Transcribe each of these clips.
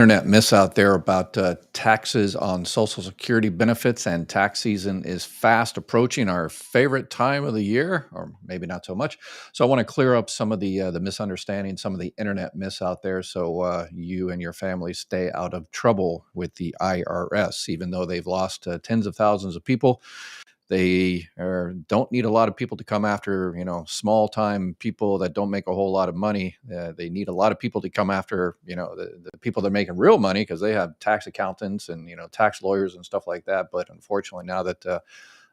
Internet myths out there about taxes on Social Security benefits, and tax season is fast approaching, our favorite time of the year, or maybe not so much. So I want to clear up some of the misunderstandings, some of the internet myths out there, so you and your family stay out of trouble with the IRS. Even though they've lost tens of thousands of people, don't need a lot of people to come after, small time people that don't make a whole lot of money. They need a lot of people to come after, the people that are making real money, because they have tax accountants and, tax lawyers and stuff like that. But unfortunately, now that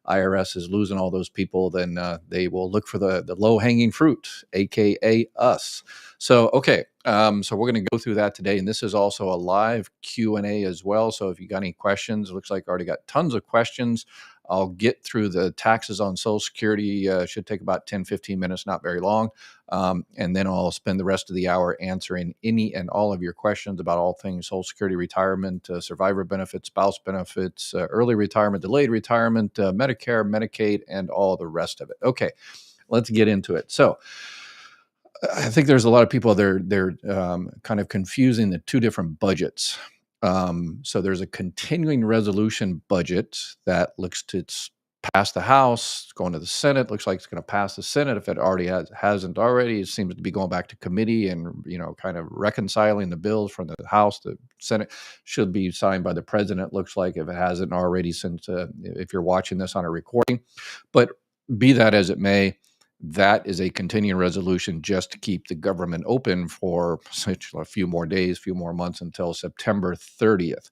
IRS is losing all those people, then they will look for the low hanging fruit, aka us. So okay, so we're going to go through that today, and this is also a live Q&A as well. So if you got any questions, it looks like I already got tons of questions. I'll get through the taxes on Social Security. Should take about 10-15 minutes, not very long. And then I'll spend the rest of the hour answering any and all of your questions about all things Social Security, retirement, survivor benefits, spouse benefits, early retirement, delayed retirement, Medicare, Medicaid, and all the rest of it. Okay, let's get into it. So I think there's a lot of people, they're kind of confusing the two different budgets. So there's a continuing resolution budget that looks to pass the House, it's going to the Senate. Looks like it's going to pass the Senate. If it already hasn't already, it seems to be going back to committee and kind of reconciling the bills from the House. The Senate should be signed by the president. Looks like, if it hasn't already, since if you're watching this on a recording. But be that as it may, that is a continuing resolution just to keep the government open for such a few more days, few more months, until September 30th.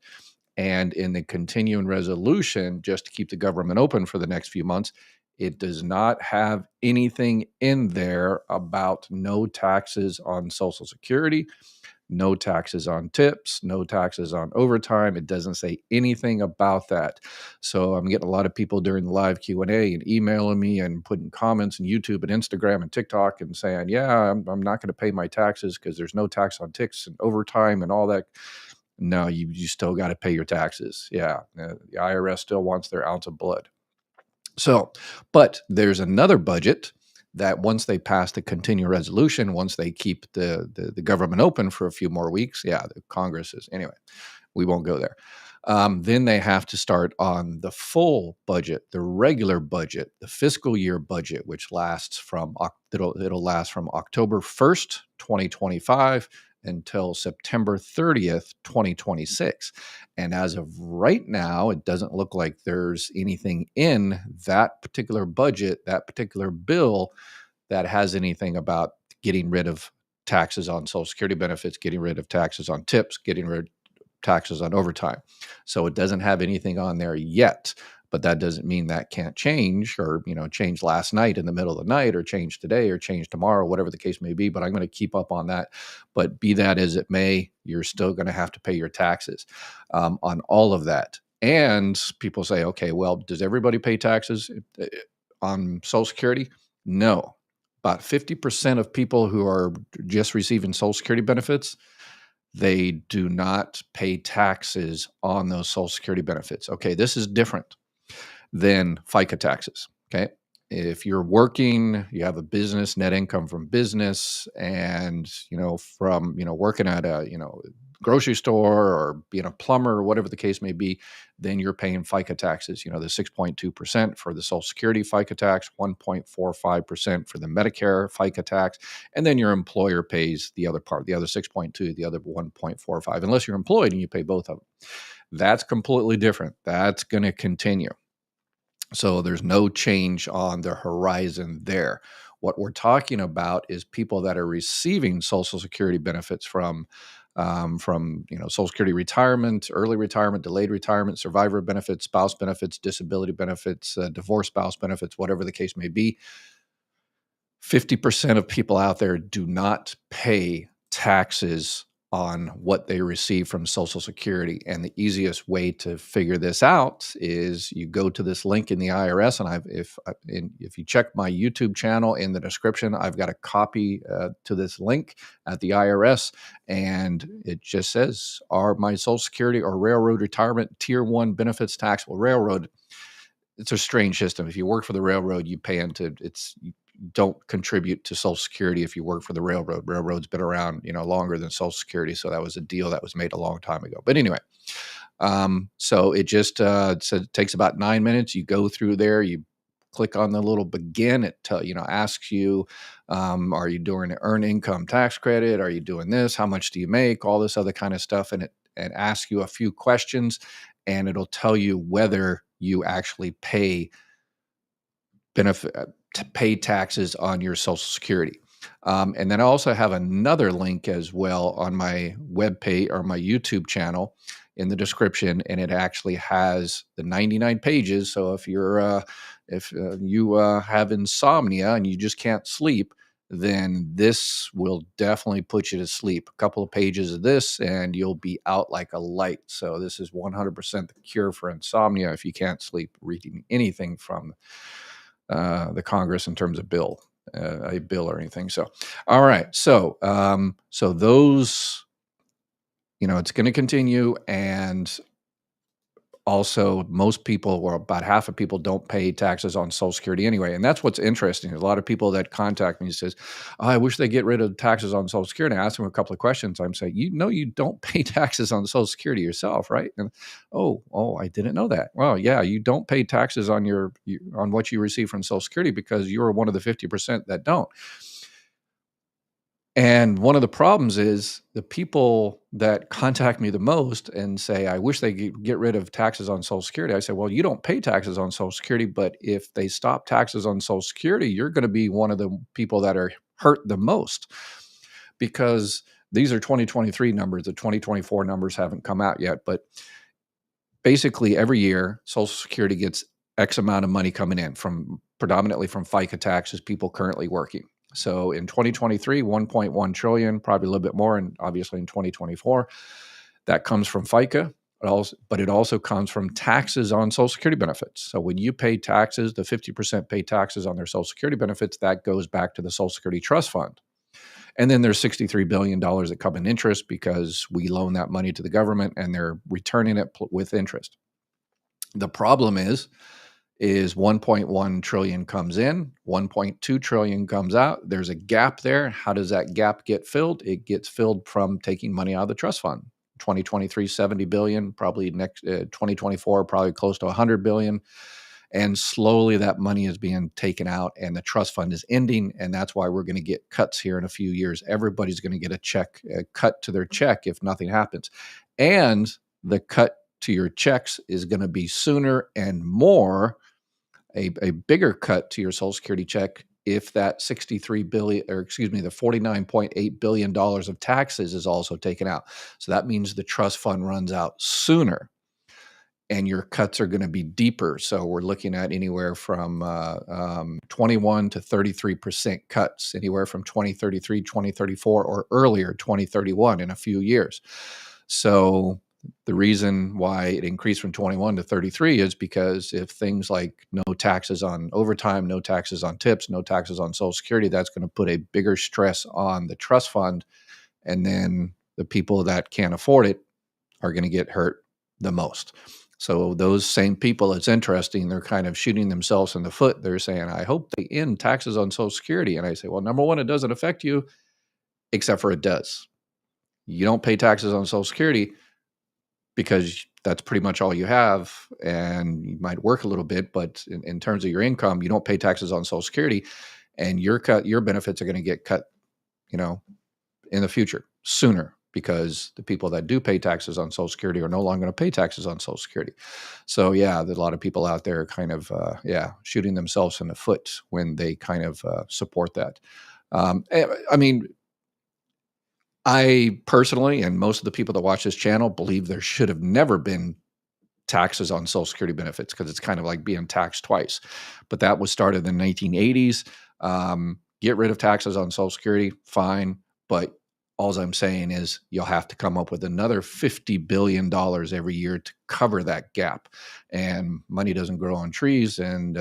And in the continuing resolution, just to keep the government open for the next few months, it does not have anything in there about no taxes on Social Security, no taxes on tips, no taxes on overtime. It doesn't say anything about that. So I'm getting a lot of people during the live Q&A and emailing me and putting comments on YouTube and Instagram and TikTok and saying, yeah, I'm not going to pay my taxes because there's no tax on tips and overtime and all that. No, you still got to pay your taxes. Yeah, the IRS still wants their ounce of blood. So, but there's another budget that, once they pass the continuing resolution, once they keep the government open for a few more weeks, the Congress is, anyway, we won't go there. Then they have to start on the full budget, the regular budget, the fiscal year budget, which lasts from it'll last from October 1st, 2025 until September 30th, 2026. And as of right now, it doesn't look like there's anything in that particular budget, that particular bill, that has anything about getting rid of taxes on Social Security benefits, getting rid of taxes on tips, getting rid of taxes on overtime. So it doesn't have anything on there yet. But that doesn't mean that can't change, or change last night in the middle of the night, or change today, or change tomorrow, whatever the case may be. But I'm going to keep up on that. But be that as it may, you're still going to have to pay your taxes on all of that. And people say, okay, well, does everybody pay taxes on Social Security? No. About 50% of people who are just receiving Social Security benefits, they do not pay taxes on those Social Security benefits. Okay, this is different than FICA taxes. Okay. If you're working, you have a business, net income from business, and, from, working at a, grocery store, or being a plumber, or whatever the case may be, then you're paying FICA taxes, the 6.2% for the Social Security FICA tax, 1.45% for the Medicare FICA tax. And then your employer pays the other part, the other 6.2, the other 1.45, unless you're employed and you pay both of them. That's completely different. That's going to continue. So there's no change on the horizon there. What we're talking about is people that are receiving Social Security benefits from Social Security retirement, early retirement, delayed retirement, survivor benefits, spouse benefits, disability benefits, divorce spouse benefits, whatever the case may be. 50% of people out there do not pay taxes on what they receive from Social Security. And the easiest way to figure this out is you go to this link in the IRS. And if you check my YouTube channel, in the description, I've got a copy to this link at the IRS. And it just says, are my Social Security or railroad retirement tier 1 benefits taxable? Railroad, it's a strange system. If you work for the railroad, you pay into don't contribute to Social Security if you work for the railroad. Railroad's been around, longer than Social Security, so that was a deal that was made a long time ago. But anyway, so it just said it takes about 9 minutes. You go through there, you click on the little begin. It asks you, are you doing an earned income tax credit? Are you doing this? How much do you make? All this other kind of stuff, and it asks you a few questions, and it'll tell you whether you actually pay taxes on your Social Security. And then I also have another link as well on my webpage or my YouTube channel in the description, and it actually has the 99 pages. So if you have insomnia and you just can't sleep, then this will definitely put you to sleep. A couple of pages of this, and you'll be out like a light. So this is 100% the cure for insomnia if you can't sleep, reading anything from the Congress in terms of a bill or anything. So, all right. So, so those, it's going to continue. And also most people, or about half of people, don't pay taxes on Social Security anyway. And that's what's interesting. A lot of people that contact me says, oh, I wish they get rid of taxes on Social Security. I ask them a couple of questions. I'm saying, you don't pay taxes on Social Security yourself, right? And oh, I didn't know that. Well, yeah, you don't pay taxes on on what you receive from Social Security because you're one of the 50% that don't. And one of the problems is the people that contact me the most and say, I wish they could get rid of taxes on Social Security. I say, well, you don't pay taxes on Social Security, but if they stop taxes on Social Security, you're going to be one of the people that are hurt the most, because these are 2023 numbers. The 2024 numbers haven't come out yet, but basically every year Social Security gets X amount of money coming in predominantly from FICA taxes, people currently working. So in 2023, 1.1 trillion, probably a little bit more, and obviously in 2024, that comes from FICA, but it also comes from taxes on Social Security benefits. So when you pay taxes, the 50% pay taxes on their Social Security benefits, that goes back to the Social Security Trust Fund. And then there's $63 billion that come in interest because we loan that money to the government and they're returning it with interest. The problem is 1.1 trillion comes in, 1.2 trillion comes out. There's a gap there. How does that gap get filled? It gets filled from taking money out of the trust fund. 2023, 70 billion, probably next 2024, probably close to 100 billion. And slowly that money is being taken out and the trust fund is ending. And that's why we're going to get cuts here in a few years. Everybody's going to get a cut to their check if nothing happens. And the cut to your checks is going to be sooner and more, a bigger cut to your Social Security check if that the $49.8 billion of taxes is also taken out. So that means the trust fund runs out sooner and your cuts are going to be deeper. So we're looking at anywhere from 21 to 33% cuts, anywhere from 2033, 2034, or earlier 2031 in a few years. So the reason why it increased from 21 to 33 is because if things like no taxes on overtime, no taxes on tips, no taxes on Social Security, that's going to put a bigger stress on the trust fund. And then the people that can't afford it are going to get hurt the most. So those same people, it's interesting, they're kind of shooting themselves in the foot. They're saying, I hope they end taxes on Social Security. And I say, well, number one, it doesn't affect you, except for it does. You don't pay taxes on Social Security because that's pretty much all you have, and you might work a little bit, but in terms of your income, you don't pay taxes on Social Security, and your benefits are going to get cut, in the future sooner, because the people that do pay taxes on Social Security are no longer going to pay taxes on Social Security. So yeah, there's a lot of people out there kind of shooting themselves in the foot when they kind of support that. I mean, I personally, and most of the people that watch this channel, believe there should have never been taxes on Social Security benefits, because it's kind of like being taxed twice. But that was started in the 1980s. Get rid of taxes on Social Security, fine. But all I'm saying is you'll have to come up with another $50 billion every year to cover that gap. And money doesn't grow on trees. And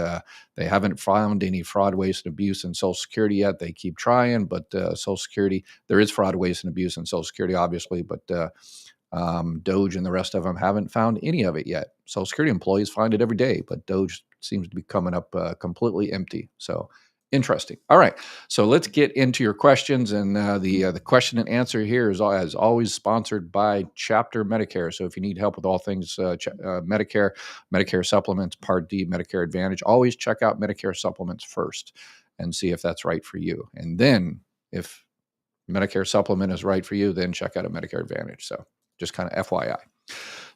they haven't found any fraud, waste, and abuse in Social Security yet. They keep trying, but Social Security, there is fraud, waste, and abuse in Social Security, obviously, but DOGE and the rest of them haven't found any of it yet. Social Security employees find it every day, but DOGE seems to be coming up completely empty. So Interesting. All right. So let's get into your questions. And the question and answer here is, as always, sponsored by Chapter Medicare. So if you need help with all things Medicare, Medicare supplements, Part D, Medicare Advantage, always check out Medicare supplements first and see if that's right for you. And then if Medicare supplement is right for you, then check out a Medicare Advantage. So just kind of FYI.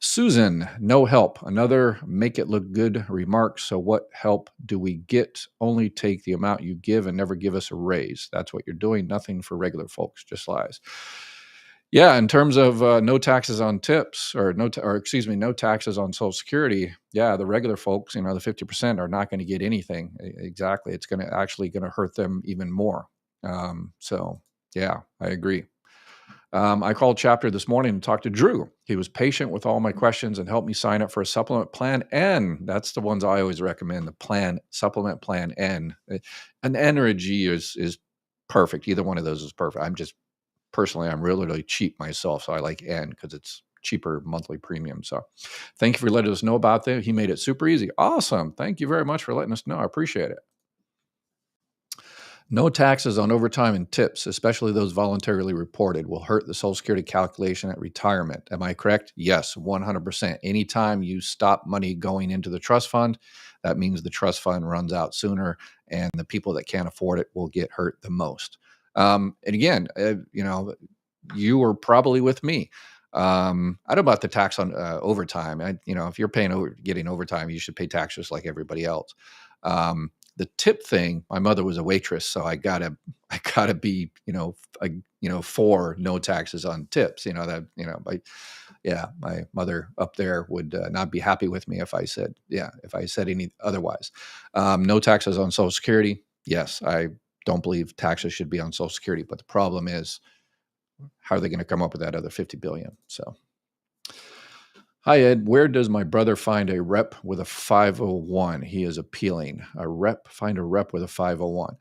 Susan, no help. Another make it look good remark. So what help do we get? Only take the amount you give and never give us a raise. That's what you're doing. Nothing for regular folks, just lies. Yeah, in terms of no taxes on tips or no taxes on Social Security. Yeah, the regular folks, the 50% are not going to get anything. Exactly. It's going to hurt them even more. So yeah, I agree. I called Chapter this morning and talked to Drew. He was patient with all my questions and helped me sign up for a supplement plan N. That's the ones I always recommend, the supplement plan N. An N or a G is perfect. Either one of those is perfect. I'm really cheap myself, so I like N because it's cheaper monthly premium. So thank you for letting us know about that. He made it super easy. Awesome. Thank you very much for letting us know. I appreciate it. No taxes on overtime and tips, especially those voluntarily reported, will hurt the Social Security calculation at retirement. Am I correct? Yes, 100%. Anytime you stop money going into the trust fund, that means the trust fund runs out sooner, and the people that can't afford it will get hurt the most. And again, you were probably with me. I don't know about the tax on overtime. If you're getting overtime, you should pay taxes like everybody else. The tip thing, my mother was a waitress, so I gotta be, for no taxes on tips. My mother up there would not be happy with me if I said any otherwise. No taxes on Social Security. Yes, I don't believe taxes should be on Social Security, but the problem is, how are they going to come up with that other $50 billion? So. Hi, Ed. Where does my brother find a rep with a 501? He is appealing. Find a rep with a 501.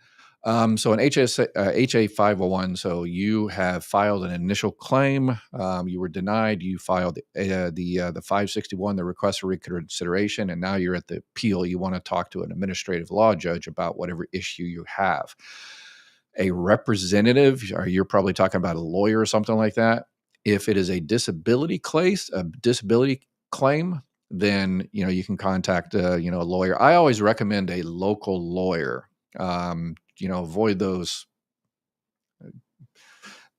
So an HA 501, so you have filed an initial claim. You were denied. You filed the 561, the request for reconsideration, and now you're at the appeal. You want to talk to an administrative law judge about whatever issue you have. A representative, or you're probably talking about a lawyer or something like that. If it is a disability claim, then you can contact a lawyer. I always recommend a local lawyer. Avoid those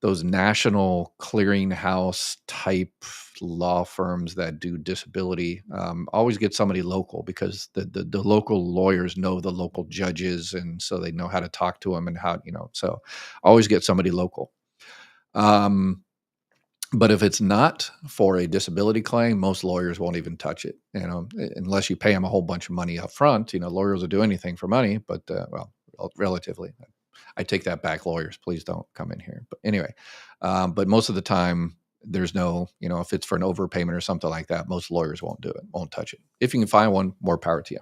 national clearinghouse type law firms that do disability. Always get somebody local, because the local lawyers know the local judges, and so they know how to talk to them and how. So always get somebody local. But if it's not for a disability claim, most lawyers won't even touch it, unless you pay them a whole bunch of money up front. Lawyers will do anything for money, but, relatively. I take that back, lawyers. Please don't come in here. But anyway, but most of the time, there's no, if it's for an overpayment or something like that, most lawyers won't do it, won't touch it. If you can find one, more power to you.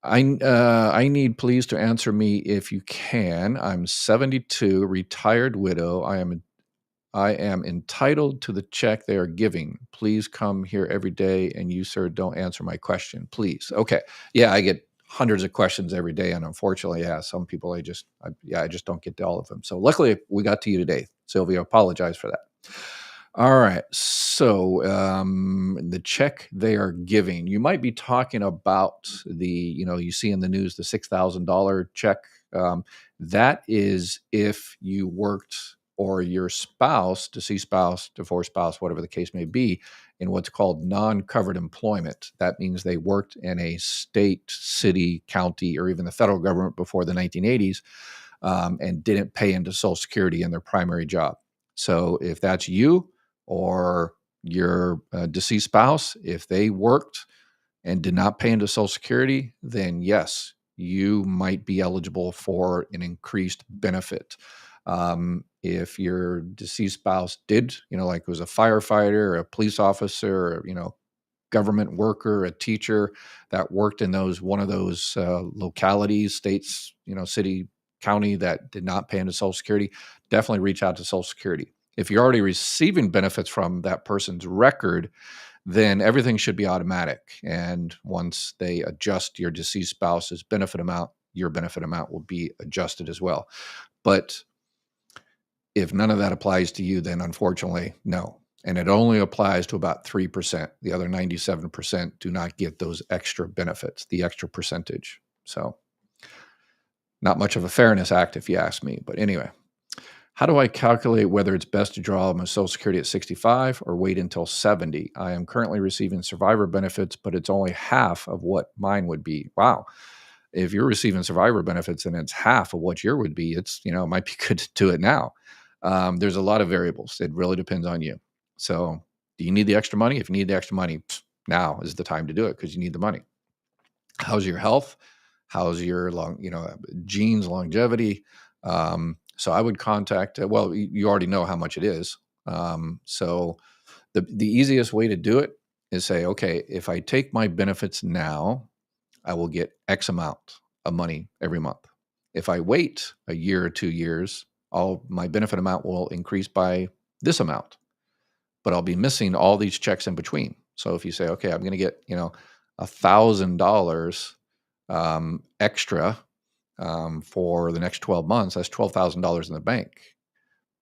I need please to answer me if you can. I'm 72, retired widow. I am entitled to the check they are giving. Please come here every day, and you, sir, don't answer my question, please. Okay. Yeah, I get hundreds of questions every day, and unfortunately, some people I just don't get to all of them. So luckily, we got to you today, Sylvia. Apologize for that. All right. So the check they are giving, you might be talking about you see in the news, the $6,000 check. That is if you worked, or your spouse, deceased spouse, divorced spouse, whatever the case may be, in what's called non-covered employment. That means they worked in a state, city, county, or even the federal government before the 1980s, and didn't pay into Social Security in their primary job. So if that's you or your deceased spouse, if they worked and did not pay into Social Security, then yes, you might be eligible for an increased benefit. If your deceased spouse did, like was a firefighter or a police officer, or, government worker, a teacher that worked in one of those localities, states, city, county, that did not pay into Social Security, definitely reach out to Social Security. If you're already receiving benefits from that person's record, then everything should be automatic. And once they adjust your deceased spouse's benefit amount, your benefit amount will be adjusted as well. But if none of that applies to you, then unfortunately, no. And it only applies to about 3%. The other 97% do not get those extra benefits, the extra percentage. So not much of a fairness act, if you ask me. But anyway, how do I calculate whether it's best to draw my Social Security at 65 or wait until 70? I am currently receiving survivor benefits, but it's only half of what mine would be. Wow. If you're receiving survivor benefits and it's half of what your would be, it's, it might be good to do it now. There's a lot of variables. It really depends on you. So do you need the extra money? If you need the extra money, now is the time to do it because you need the money. How's your health? How's your genes, longevity? So I would contact, well, you already know how much it is. So the easiest way to do it is say, okay, if I take my benefits now, I will get X amount of money every month. If I wait a year or 2 years, my benefit amount will increase by this amount, but I'll be missing all these checks in between. So if you say, okay, I'm going to get, $1,000 extra for the next 12 months, that's $12,000 in the bank,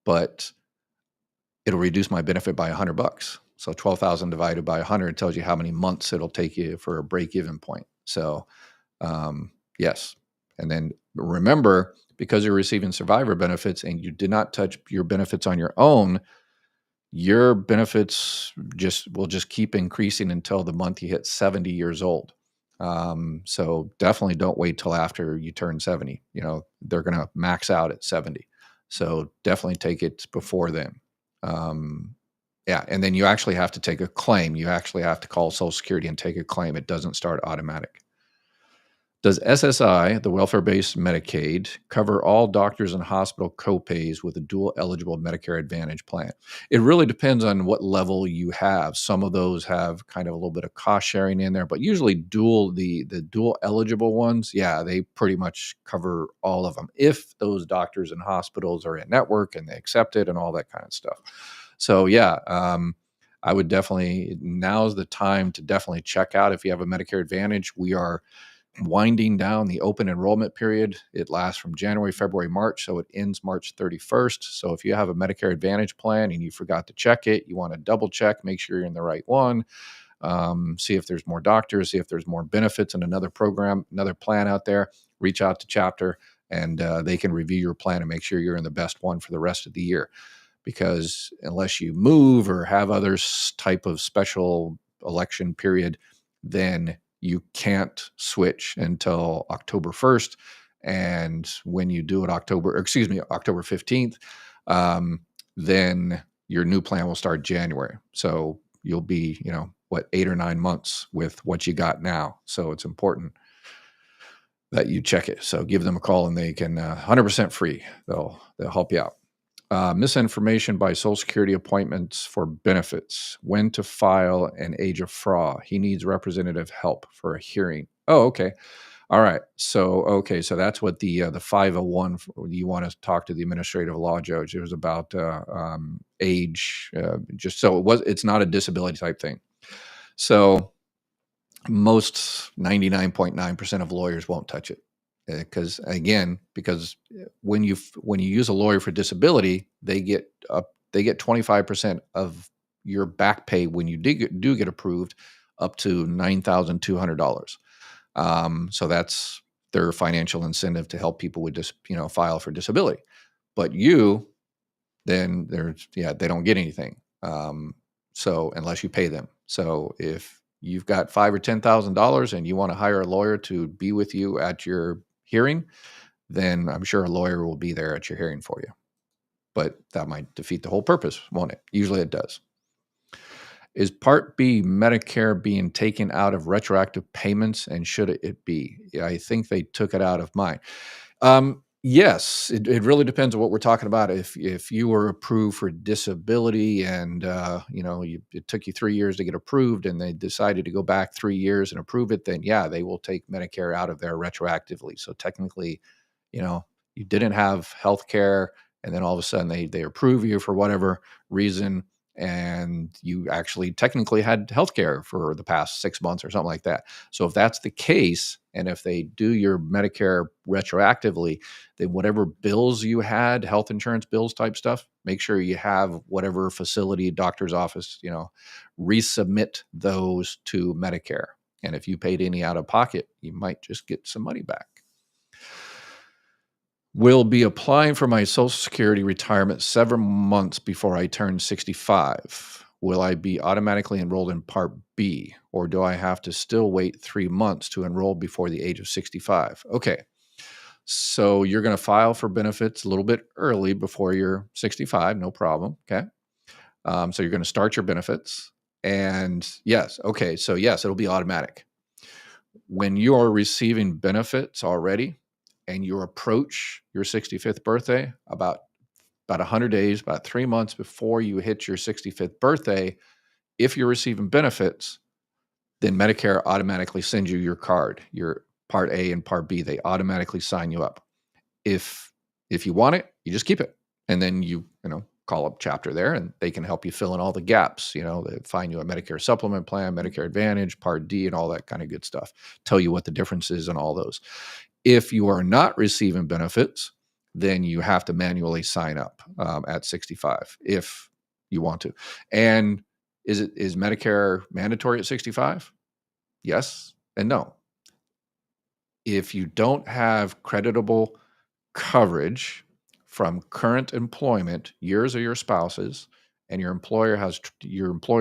but it'll reduce my benefit by $100. So 12,000 divided by 100 tells you how many months it'll take you for a break-even point. So yes. And then remember, because you're receiving survivor benefits and you did not touch your benefits on your own, your benefits will just keep increasing until the month you hit 70 years old. So definitely don't wait till after you turn 70. They're going to max out at 70. So definitely take it before then. Yeah. And then you actually have to take a claim. You actually have to call Social Security and take a claim. It doesn't start automatic. Does SSI, the welfare-based Medicaid, cover all doctors and hospital copays with a dual eligible Medicare Advantage plan? It really depends on what level you have. Some of those have kind of a little bit of cost sharing in there, but usually the dual eligible ones, yeah, they pretty much cover all of them if those doctors and hospitals are in network and they accept it and all that kind of stuff. So yeah, I would definitely, now's the time to definitely check out if you have a Medicare Advantage. We are winding down the open enrollment period. It lasts from January, February, March, so it ends March 31st. So if you have a Medicare Advantage plan and you forgot to check it, you want to double check, make sure you're in the right one, see if there's more doctors, see if there's more benefits in another program, another plan out there, reach out to Chapter and they can review your plan and make sure you're in the best one for the rest of the year. Because unless you move or have other type of special election period, then you can't switch until October 1st. And when you do it October 15th, then your new plan will start January. So you'll be, 8 or 9 months with what you got now. So it's important that you check it. So give them a call and they can 100% free. They'll help you out. Misinformation by Social Security appointments for benefits. When to file an age of fraud. He needs representative help for a hearing. Oh, okay. All right. So that's what the 501. You want to talk to the administrative law judge. It was about age. Just so it's not a disability type thing. So most 99.9% of lawyers won't touch it. Because when you use a lawyer for disability, they get 25% of your back pay when you do get approved, up to $9,200. So that's their financial incentive to help people with file for disability. But then they don't get anything. So unless you pay them. So if you've got $5,000 or $10,000 and you want to hire a lawyer to be with you at your hearing, then I'm sure a lawyer will be there at your hearing for you. But that might defeat the whole purpose, won't it? Usually it does. Is Part B Medicare being taken out of retroactive payments, and should it be? I think they took it out of mine. Yes, it really depends on what we're talking about. If you were approved for disability and it took you 3 years to get approved, and they decided to go back 3 years and approve it, then yeah, they will take Medicare out of there retroactively. So technically, you didn't have health care, and then all of a sudden they approve you for whatever reason, and you actually technically had healthcare for the past 6 months or something like that. So if that's the case, and if they do your Medicare retroactively, then whatever bills you had, health insurance bills type stuff, make sure you have whatever facility, doctor's office, resubmit those to Medicare. And if you paid any out of pocket, you might just get some money back. Will be applying for my Social Security retirement 7 months before I turn 65. Will I be automatically enrolled in Part B, or do I have to still wait 3 months to enroll before the age of 65? Okay, so you're going to file for benefits a little bit early before you're 65, no problem. Okay, so you're going to start your benefits, and yes, okay, so yes, it'll be automatic. When you are receiving benefits already and you approach your 65th birthday, about 100 days, about 3 months before you hit your 65th birthday, if you're receiving benefits, then Medicare automatically sends you your card, your Part A and Part B. They automatically sign you up. If you want it, you just keep it, and then you call up chapter there, and they can help you fill in all the gaps. They find you a Medicare supplement plan, Medicare Advantage, Part D, and all that kind of good stuff. Tell you what the difference is in all those. If you are not receiving benefits, then you have to manually sign up at 65 if you want to. And is Medicare mandatory at 65? Yes and no. If you don't have creditable coverage from current employment, years of your spouses, and your employer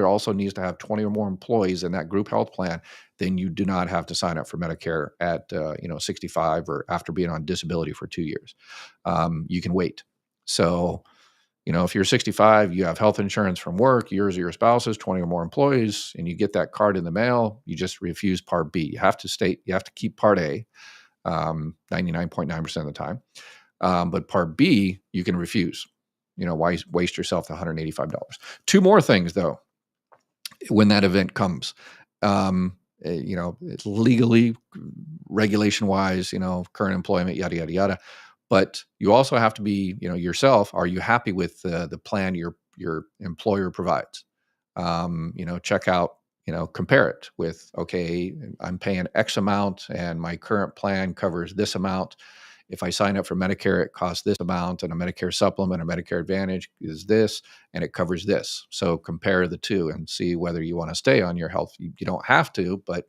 also needs to have 20 or more employees in that group health plan, then you do not have to sign up for Medicare at 65 or after being on disability for 2 years. You can wait. So, if you're 65, you have health insurance from work, years of your spouses, 20 or more employees, and you get that card in the mail, you just refuse Part B. You have to keep Part A 99.9% of the time. But Part B, you can refuse. Why waste yourself the $185? Two more things, though, when that event comes. It's legally, regulation-wise, current employment, yada, yada, yada. But you also have to be, yourself, are you happy with the plan your employer provides? Check out, compare it with, okay, I'm paying X amount and my current plan covers this amount. If I sign up for Medicare, it costs this amount, and a Medicare supplement or Medicare Advantage is this, and it covers this. So compare the two and see whether you want to stay on your health. You don't have to, but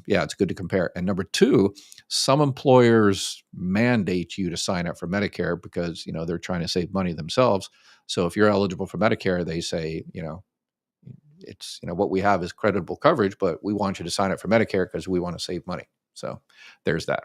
it's good to compare. And number two, some employers mandate you to sign up for Medicare because, they're trying to save money themselves. So if you're eligible for Medicare, they say, it's, what we have is creditable coverage, but we want you to sign up for Medicare because we want to save money. So there's that.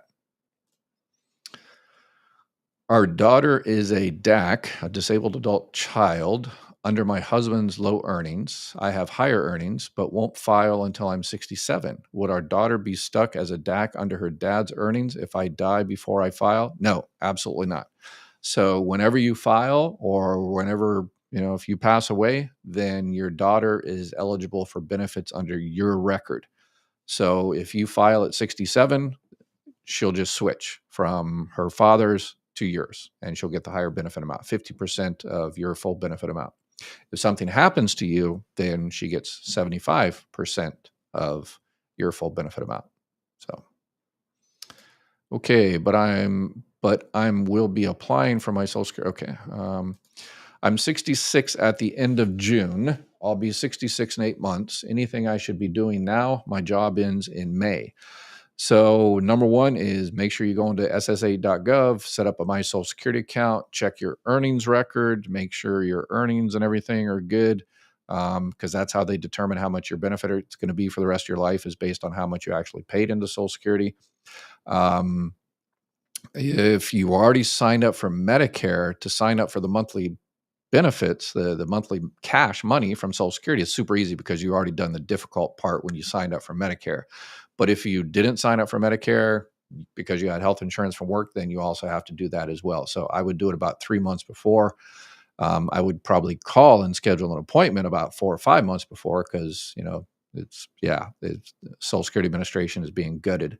Our daughter is a DAC, a disabled adult child, under my husband's low earnings. I have higher earnings, but won't file until I'm 67. Would our daughter be stuck as a DAC under her dad's earnings if I die before I file? No, absolutely not. So whenever you file, or whenever, if you pass away, then your daughter is eligible for benefits under your record. So if you file at 67, she'll just switch from her father's to yours, and she'll get the higher benefit amount, 50% of your full benefit amount. If something happens to you, then she gets 75% of your full benefit amount. So, okay, but will be applying for my Social Security. Okay, I'm 66 at the end of June. I'll be 66 in 8 months. Anything I should be doing now? My job ends in May. So number one is make sure you go into SSA.gov, set up a My Social Security account, check your earnings record, make sure your earnings and everything are good, because that's how they determine how much your benefit is going to be for the rest of your life, is based on how much you actually paid into Social Security. If you already signed up for Medicare, to sign up for the monthly benefits, the monthly cash money from Social Security, is super easy because you already done the difficult part when you signed up for Medicare. But if you didn't sign up for Medicare because you had health insurance from work, then you also have to do that as well. So I would do it about 3 months before. I would probably call and schedule an appointment about 4 or 5 months before, because it's Social Security Administration is being gutted.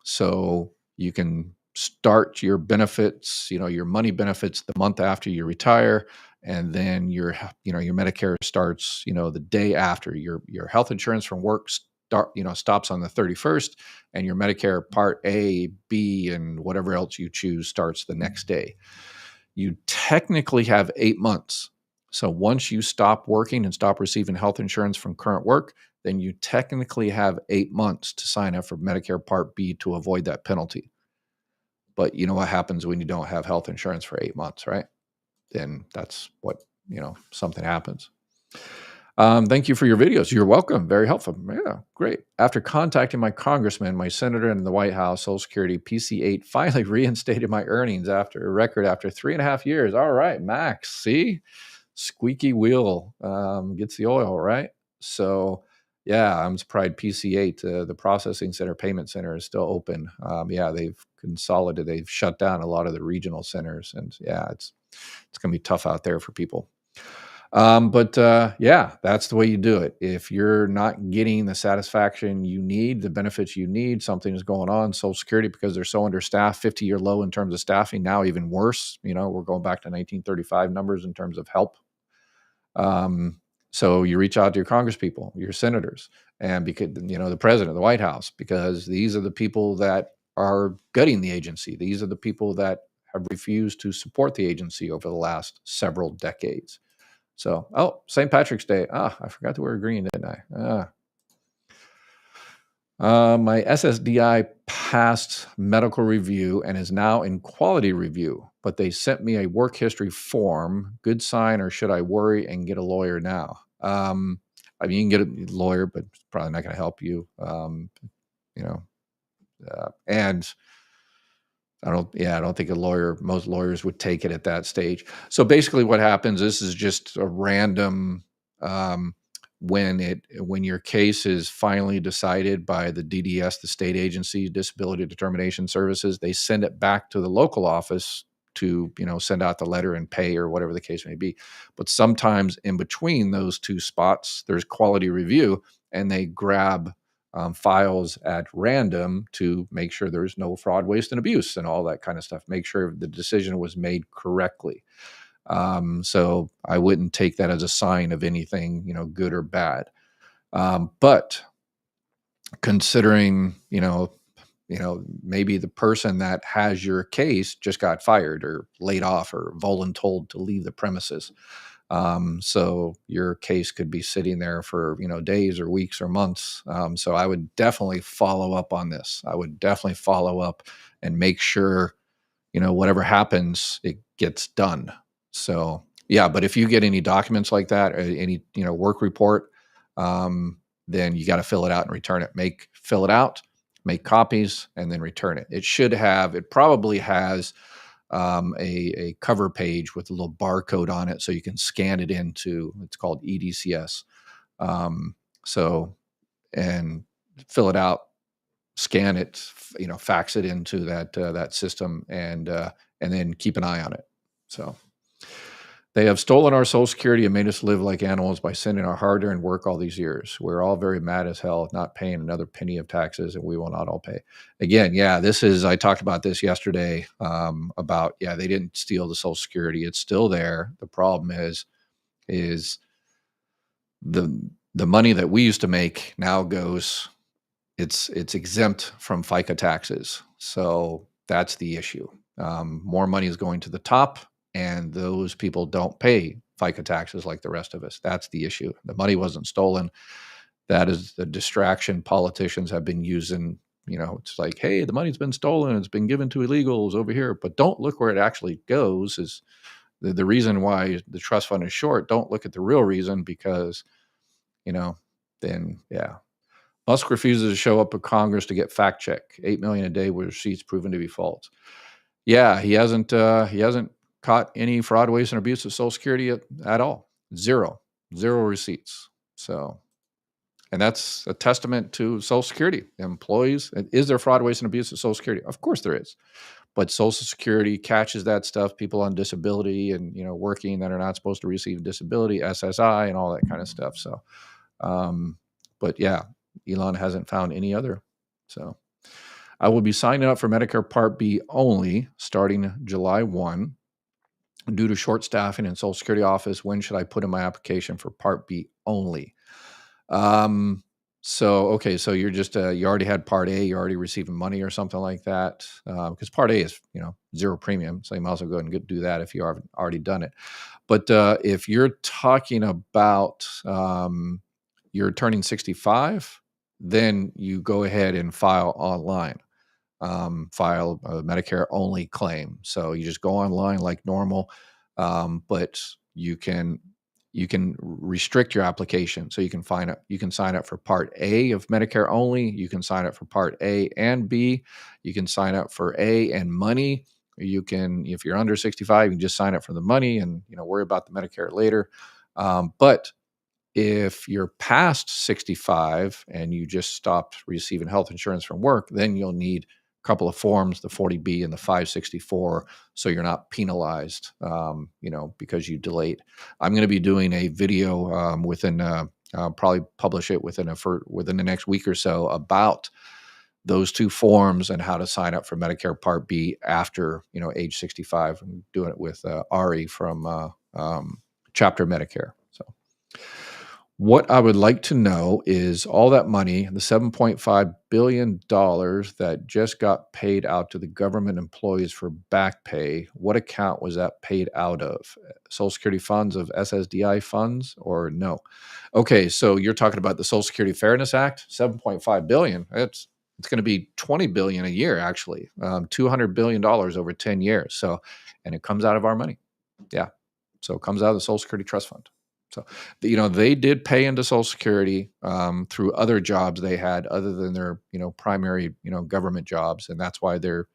So you can start your benefits, your money benefits, the month after you retire, and then your Medicare starts, the day after. Your health insurance from work stops on the 31st, and your Medicare Part A, B, and whatever else you choose starts the next day. You technically have 8 months. So once you stop working and stop receiving health insurance from current work, then you technically have 8 months to sign up for Medicare Part B to avoid that penalty. But you know what happens when you don't have health insurance for 8 months, right? Then that's what, something happens. Thank you for your videos. You're welcome. Very helpful. Yeah, great. After contacting my congressman, my senator, and the White House, Social Security, PC8 finally reinstated my earnings after a record after 3.5 years. All right, Max. See, squeaky wheel gets the oil, right? So, yeah, I'm surprised PC8, the processing center, payment center, is still open. Yeah, they've consolidated. They've shut down a lot of the regional centers, and yeah, it's going to be tough out there for people. But yeah, that's the way you do it. If you're not getting the satisfaction you need, the benefits you need, something is going on. Social Security, because they're so understaffed, 50-year low in terms of staffing, now even worse. We're going back to 1935 numbers in terms of help. So you reach out to your congresspeople, your senators, and because the president, the White House, because these are the people that are gutting the agency. These are the people that have refused to support the agency over the last several decades. So, St. Patrick's Day. I forgot to wear green, didn't I? My SSDI passed medical review and is now in quality review, but they sent me a work history form. Good sign, or should I worry and get a lawyer now? You can get a lawyer, but it's probably not going to help you. And I don't think most lawyers would take it at that stage. So basically what happens, this is just a random, when your case is finally decided by the DDS, the state agency, Disability Determination Services, they send it back to the local office to, send out the letter and pay or whatever the case may be. But sometimes in between those two spots, there's quality review, and they grab files at random to make sure there's no fraud, waste, and abuse and all that kind of stuff. Make sure the decision was made correctly. So I wouldn't take that as a sign of anything, good or bad. But considering, maybe the person that has your case just got fired or laid off or voluntold to leave the premises. So your case could be sitting there for, days or weeks or months. So I would definitely follow up on this. I would definitely follow up and make sure, whatever happens, it gets done. So yeah, but if you get any documents like that, or any, work report, then you got to fill it out and return it. Fill it out, make copies, and then return it. It probably has a cover page with a little barcode on it, so you can scan it into, it's called EDCS. And fill it out, scan it, fax it into that system, and then keep an eye on it. So they have stolen our Social Security and made us live like animals by sending our hard-earned work all these years. We're all very mad as hell, not paying another penny of taxes, and we will not all pay. Again, yeah, I talked about this yesterday, they didn't steal the Social Security. It's still there. The problem is the money that we used to make now goes, it's exempt from FICA taxes. So that's the issue. More money is going to the top, and those people don't pay FICA taxes like the rest of us. That's the issue. The money wasn't stolen. That is the distraction politicians have been using. It's like, hey, the money's been stolen. It's been given to illegals over here. But don't look where it actually goes. Is the reason why the trust fund is short. Don't look at the real reason, because, then, yeah. Musk refuses to show up at Congress to get fact check. 8 million a day with receipts proven to be false. Yeah, he hasn't caught any fraud, waste, and abuse of Social Security at all. Zero receipts. So, and that's a testament to Social Security employees. Is there fraud, waste, and abuse of Social Security? Of course there is. But Social Security catches that stuff, people on disability and, working that are not supposed to receive disability, SSI, and all that kind of stuff. So, but yeah, Elon hasn't found any other. So I will be signing up for Medicare Part B only starting July 1. due to short staffing in Social Security office, when should I put in my application for Part B only? Um, so, okay, so you're just, you already had Part A, you're already receiving money or something like that. Because Part A is, zero premium. So you might as well go ahead and do that if you haven't already done it. But if you're talking about you're turning 65, then you go ahead and file online, file a Medicare only claim. So you just go online like normal, but you can restrict your application. So you can sign up for Part A of Medicare only. You can sign up for Part A and B. You can sign up for A and money. You can, if you're under 65, you can just sign up for the money and worry about the Medicare later. But if you're past 65 and you just stopped receiving health insurance from work, then you'll need a couple of forms, the 40B and the 564, so you're not penalized, because you delayed. I'm going to be doing a video within, probably publish it within the next week or so about those two forms and how to sign up for Medicare Part B after, age 65. I'm doing it with Ari from Chapter Medicare. So. What I would like to know is all that money, the $7.5 billion that just got paid out to the government employees for back pay, what account was that paid out of? Social Security funds of SSDI funds or no? Okay, so you're talking about the Social Security Fairness Act, $7.5 billion. It's going to be $20 billion a year, actually, $200 billion over 10 years. So, and it comes out of our money. Yeah. So it comes out of the Social Security Trust Fund. So, they did pay into Social Security through other jobs they had other than their, primary, government jobs. And that's why they're,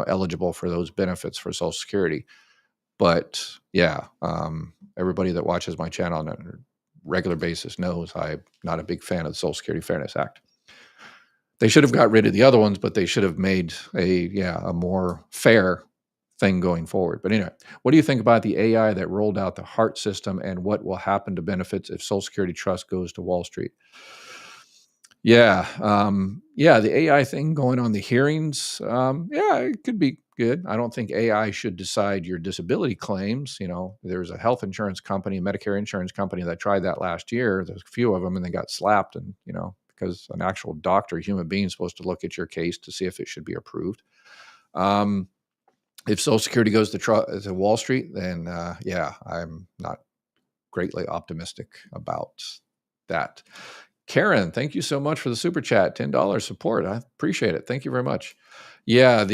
eligible for those benefits for Social Security. But yeah, everybody that watches my channel on a regular basis knows I'm not a big fan of the Social Security Fairness Act. They should have got rid of the other ones, but they should have made a more fair thing going forward. But anyway, what do you think about the AI that rolled out the heart system and what will happen to benefits if Social Security Trust goes to Wall Street? Yeah, the AI thing going on the hearings, it could be good. I don't think AI should decide your disability claims. There's a health insurance company, a Medicare insurance company that tried that last year. There's a few of them and they got slapped and, because an actual doctor, human being, is supposed to look at your case to see if it should be approved. If Social Security goes to Wall Street, then I'm not greatly optimistic about that. Karen, thank you so much for the super chat, $10 support. I appreciate it. Thank you very much. Yeah,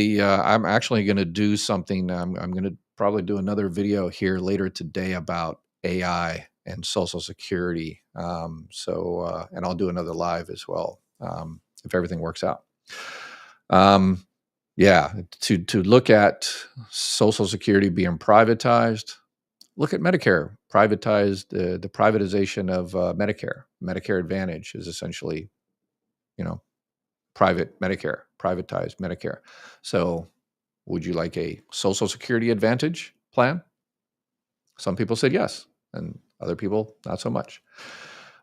I'm actually going to do something. I'm going to probably do another video here later today about AI and Social Security. And I'll do another live as well if everything works out. To look at Social Security being privatized, look at Medicare, privatized, the privatization of Medicare. Medicare Advantage is essentially, private Medicare, privatized Medicare. So would you like a Social Security Advantage plan? Some people said yes, and other people not so much.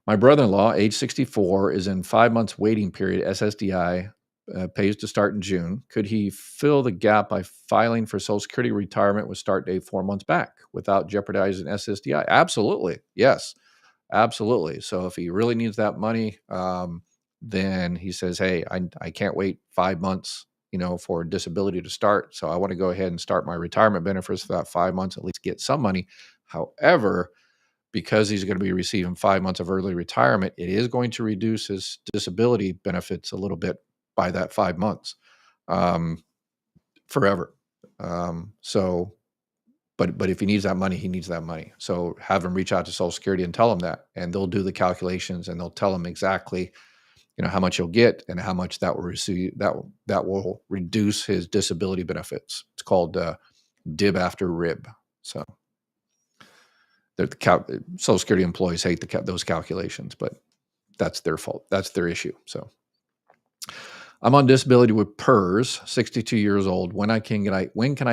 My brother-in-law, age 64, is in 5 months waiting period, SSDI, pays to start in June. Could he fill the gap by filing for Social Security retirement with start date 4 months back without jeopardizing SSDI? Absolutely. Yes, absolutely. So if he really needs that money, then he says, hey, I can't wait 5 months, for disability to start. So I want to go ahead and start my retirement benefits for that 5 months, at least get some money. However, because he's going to be receiving 5 months of early retirement, it is going to reduce his disability benefits a little bit by that 5 months, forever. But if he needs that money, he needs that money. So have him reach out to Social Security and tell him that, and they'll do the calculations and they'll tell him exactly, how much he'll get and how much that will receive. That will reduce his disability benefits. It's called DIB after RIB. So Social Security employees hate those calculations, but that's their fault. That's their issue. So I'm on disability with PERS, 62 years old. When can I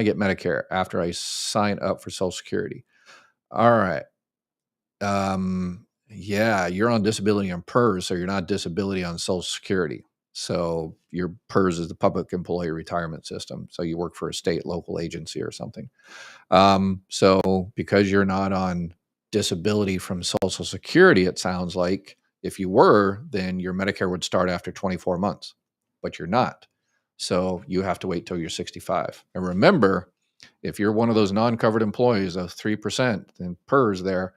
get Medicare? After I sign up for Social Security. All right. You're on disability on PERS, so you're not disability on Social Security. So your PERS is the Public Employee Retirement System. So you work for a state, local agency or something. So because you're not on disability from Social Security, it sounds like if you were, then your Medicare would start after 24 months, but you're not. So you have to wait till you're 65. And remember, if you're one of those non-covered employees, those 3% and PERS there,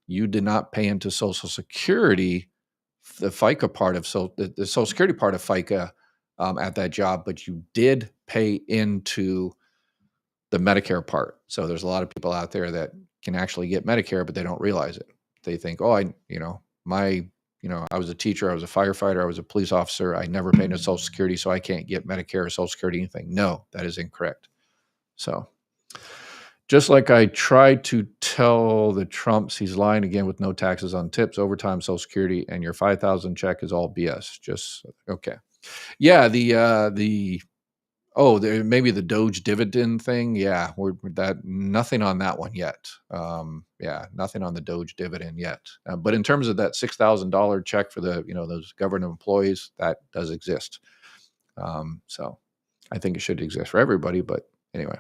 you did not pay into Social Security, the FICA part of the Social Security part of FICA at that job, but you did pay into the Medicare part. So there's a lot of people out there that can actually get Medicare, but they don't realize it. They think, oh, I was a teacher, I was a firefighter, I was a police officer, I never paid into Social Security, so I can't get Medicare or Social Security anything. No, that is incorrect. So just like I tried to tell the Trumps he's lying again with no taxes on tips, overtime, Social Security, and your 5,000 check is all BS. Just okay. Yeah, maybe the DOGE dividend thing. Yeah, we're that nothing on that one yet. Yeah, nothing on the DOGE dividend yet. But in terms of that $6,000 check for those government employees, that does exist. So I think it should exist for everybody. But anyway,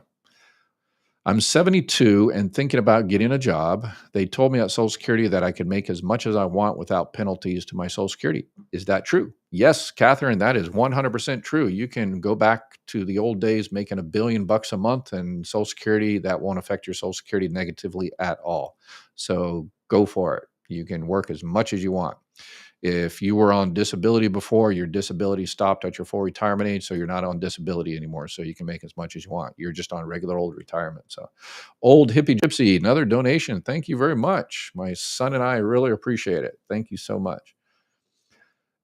I'm 72 and thinking about getting a job. They told me at Social Security that I could make as much as I want without penalties to my Social Security. Is that true? Yes, Catherine, that is 100% true. You can go back to the old days making $1 billion a month, and Social Security, that won't affect your Social Security negatively at all. So go for it. You can work as much as you want. If you were on disability before, your disability stopped at your full retirement age, so you're not on disability anymore. So you can make as much as you want. You're just on regular old retirement. So Old Hippie Gypsy, another donation. Thank you very much. My son and I really appreciate it. Thank you so much.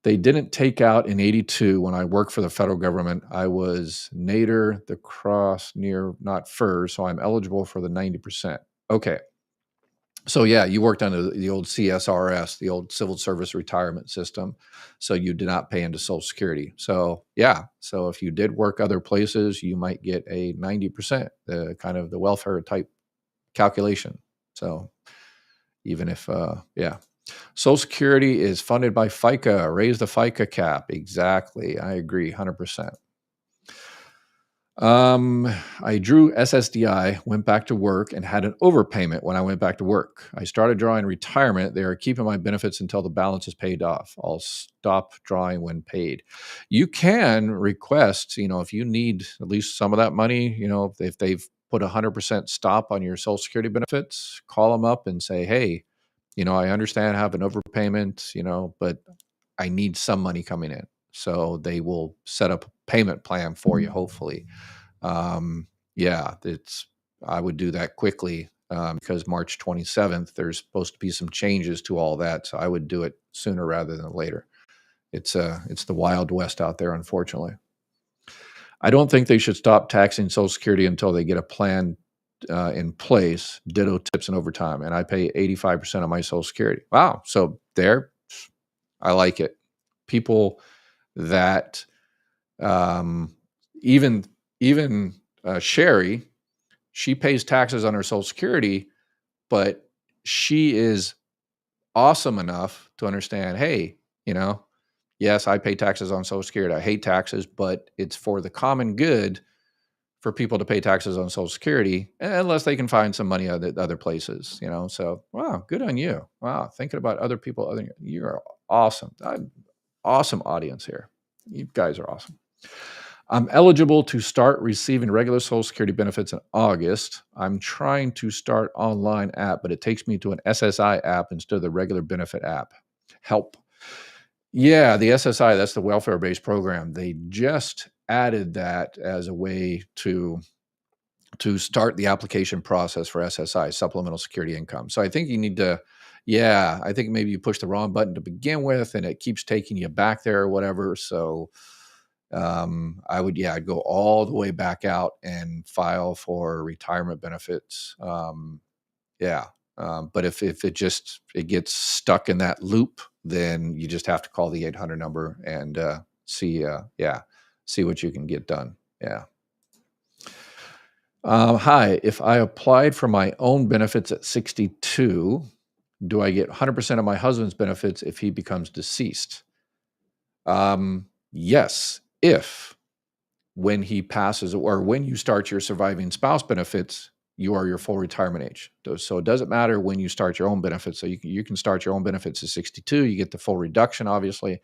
They didn't take out in 82 when I worked for the federal government. I was Nader, the cross near, not FERS, so I'm eligible for the 90%. Okay. So yeah, you worked under the old CSRS, the old Civil Service Retirement System. So you did not pay into Social Security. So yeah, so if you did work other places, you might get a 90%, the kind of the welfare type calculation. So even if, yeah. Social Security is funded by FICA. Raise the FICA cap. Exactly. I agree 100%. I drew SSDI, went back to work, and had an overpayment when I went back to work. I started drawing retirement. They are keeping my benefits until the balance is paid off. I'll stop drawing when paid. You can request, if you need at least some of that money, if they've put 100% stop on your Social Security benefits, call them up and say, hey, I understand I have an overpayment, but I need some money coming in. So they will set up a payment plan for you, hopefully. Yeah, I would do that quickly because March 27th, there's supposed to be some changes to all that. So I would do it sooner rather than later. It's the Wild West out there, unfortunately. I don't think they should stop taxing Social Security until they get a plan in place, ditto tips and overtime. And I pay 85% of my Social Security. Wow. So I like it. People that even Sherry, she pays taxes on her Social Security, but she is awesome enough to understand, hey, yes, I pay taxes on Social Security. I hate taxes, but it's for the common good for people to pay taxes on Social Security, unless they can find some money other places, So, wow, good on you. Wow, thinking about other people. You're awesome. Awesome audience here. You guys are awesome. I'm eligible to start receiving regular Social Security benefits in August. I'm trying to start online app, but it takes me to an SSI app instead of the regular benefit app. Help. Yeah, the SSI, that's the welfare-based program. They just added that as a way to start the application process for SSI, supplemental security income. So I think you need to, I think maybe you push the wrong button to begin with and it keeps taking you back there or whatever. So I'd go all the way back out and file for retirement benefits. But if it gets stuck in that loop, then you just have to call the 800 number and see what you can get done. Yeah. Hi, if I applied for my own benefits at 62, do I get 100% of my husband's benefits if he becomes deceased? Yes, if when he passes or when you start your surviving spouse benefits, you are your full retirement age. So it doesn't matter when you start your own benefits. So you can start your own benefits at 62. You get the full reduction, obviously,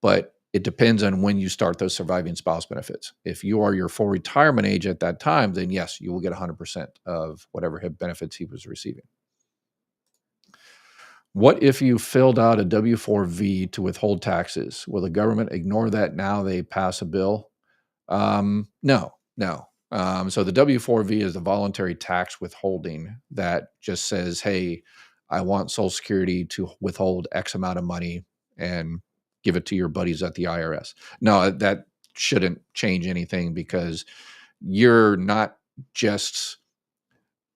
but it depends on when you start those surviving spouse benefits. If you are your full retirement age at that time, then yes, you will get 100% of whatever benefits he was receiving. What if you filled out a W-4V to withhold taxes? Will the government ignore that now they pass a bill? No, no. So the W-4V is the voluntary tax withholding that just says, hey, I want Social Security to withhold X amount of money and give it to your buddies at the IRS. No, that shouldn't change anything because you're not just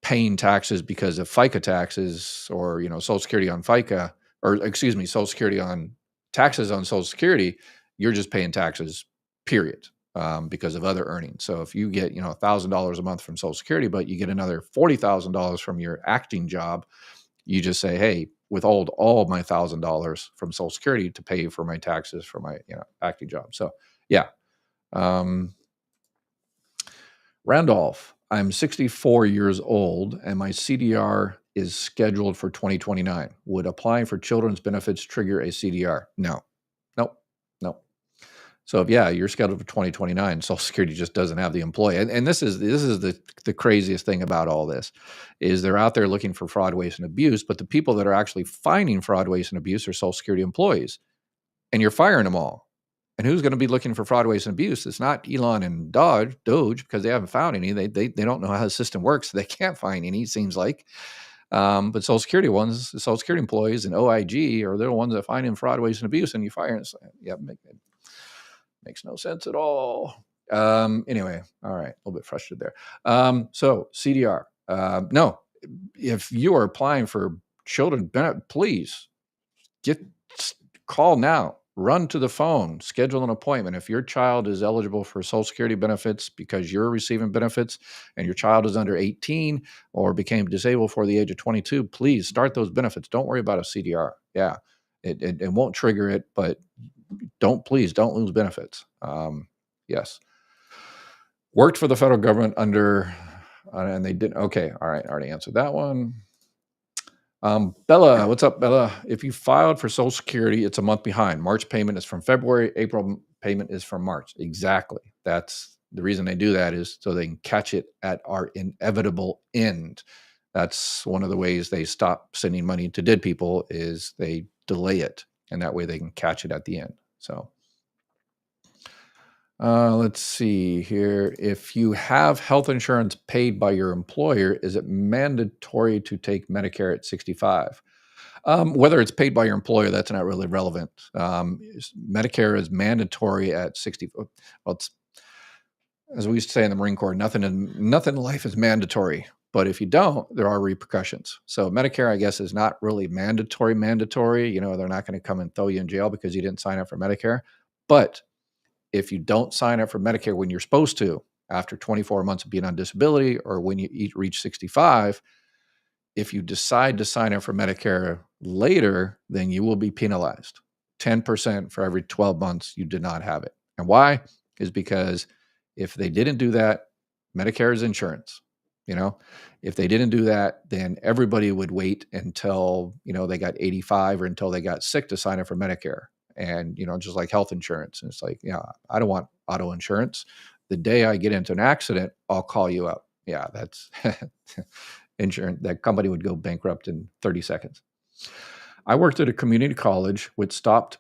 paying taxes because of FICA taxes or, Social Security on FICA, or excuse me, Social Security on taxes on Social Security. You're just paying taxes, period, because of other earnings. So if you get, $1,000 a month from Social Security, but you get another $40,000 from your acting job, you just say, hey, withhold all my $1,000 from Social Security to pay for my taxes for my, acting job. So yeah. Randolph, I'm 64 years old and my CDR is scheduled for 2029. Would applying for children's benefits trigger a CDR? No. Nope. Nope. So if you're scheduled for 2029, Social Security just doesn't have the employee. And this is the craziest thing about all this is they're out there looking for fraud, waste, and abuse, but the people that are actually finding fraud, waste, and abuse are Social Security employees. And you're firing them all. And who's going to be looking for fraud, waste, and abuse? It's not Elon and DOGE because they haven't found any. They don't know how the system works. So they can't find any, it seems like. But Social Security employees and OIG are the ones that find in fraud, waste, and abuse, and you fire. And makes no sense at all. Anyway, all right, a little bit frustrated there. So CDR, no, if you are applying for children, please call now. Run to the phone, schedule an appointment. If your child is eligible for Social Security benefits because you're receiving benefits and your child is under 18 or became disabled for the age of 22, please start those benefits. Don't worry about a CDR. Yeah, it won't trigger it, but don't lose benefits. Yes. Worked for the federal government and they didn't. Okay. All right. I already answered that one. Bella, what's up, Bella? If you filed for Social Security, it's a month behind. March payment is from February. April payment is from March. Exactly. That's the reason they do that is so they can catch it at our inevitable end. That's one of the ways they stop sending money to dead people is they delay it, and that way they can catch it at the end. So let's see here. If you have health insurance paid by your employer, is it mandatory to take Medicare at 65? Whether it's paid by your employer, that's not really relevant. Medicare is mandatory at 60. Well, it's, as we used to say in the Marine Corps, nothing in life is mandatory. But if you don't, there are repercussions. So Medicare, I guess, is not really mandatory. They're not going to come and throw you in jail because you didn't sign up for Medicare. But if you don't sign up for Medicare when you're supposed to, after 24 months of being on disability or when you reach 65, if you decide to sign up for Medicare later, then you will be penalized 10% for every 12 months you did not have it. And why? Is because if they didn't do that, Medicare is insurance. If they didn't do that, then everybody would wait until, they got 85 or until they got sick to sign up for Medicare. And, just like health insurance. And it's like, I don't want auto insurance. The day I get into an accident, I'll call you up. Yeah, that's insurance. That company would go bankrupt in 30 seconds. I worked at a community college which stopped